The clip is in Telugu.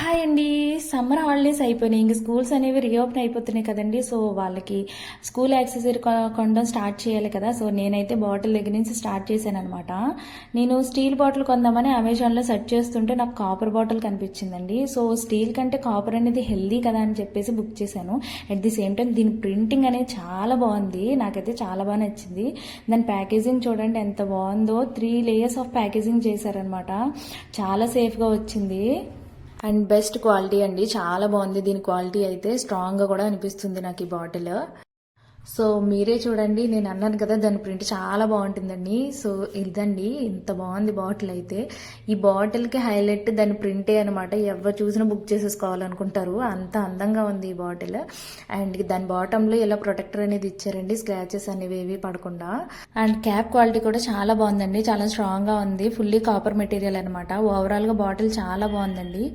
హాయ్ అండి. సమ్మర్ హాలిడేస్ అయిపోయినాయి. ఇంక స్కూల్స్ అనేవి రీఓపెన్ అయిపోతున్నాయి కదండి. సో వాళ్ళకి స్కూల్ యాక్సెసరీ కొనడం స్టార్ట్ చేయాలి కదా. సో నేనైతే బాటిల్ దగ్గర నుంచి స్టార్ట్ చేశాను అనమాట. నేను స్టీల్ బాటిల్ కొందామని అమెజాన్లో సెర్చ్ చేస్తుంటే నాకు కాపర్ బాటిల్ కనిపించిందండి. సో స్టీల్ కంటే కాపర్ అనేది హెల్దీ కదా అని చెప్పేసి బుక్ చేశాను. అట్ ది సేమ్ టైం దీని ప్రింటింగ్ అనేది చాలా బాగుంది. నాకైతే చాలా బాగా నచ్చింది. దాని ప్యాకేజింగ్ చూడండి ఎంత బాగుందో. 3 లేయర్స్ ఆఫ్ ప్యాకేజింగ్ చేశారనమాట. చాలా సేఫ్గా వచ్చింది అండ్ బెస్ట్ క్వాలిటీ అండి. చాలా బాగుంది దీని క్వాలిటీ అయితే. స్ట్రాంగ్గా కూడా అనిపిస్తుంది నాకు ఈ బాటిల్. సో మీరే చూడండి, నేను అన్నాను కదా దాని ప్రింట్ చాలా బాగుంటుందండి. సో ఇదండి, ఇంత బాగుంది బాటిల్ అయితే. ఈ బాటిల్కి హైలైట్ దాని ప్రింటే అనమాట. ఎవరు చూసినా బుక్ చేసేసుకోవాలనుకుంటారు, అంత అందంగా ఉంది ఈ బాటిల్. అండ్ దాని బాటంలో ఇలా ప్రొటెక్టర్ అనేది ఇచ్చారండి, స్క్రాచెస్ అనేవి ఏవి పడకుండా. అండ్ క్యాప్ క్వాలిటీ కూడా చాలా బాగుందండి, చాలా స్ట్రాంగ్గా ఉంది. ఫుల్లీ కాపర్ మెటీరియల్ అనమాట. ఓవరాల్గా బాటిల్ చాలా బాగుందండి.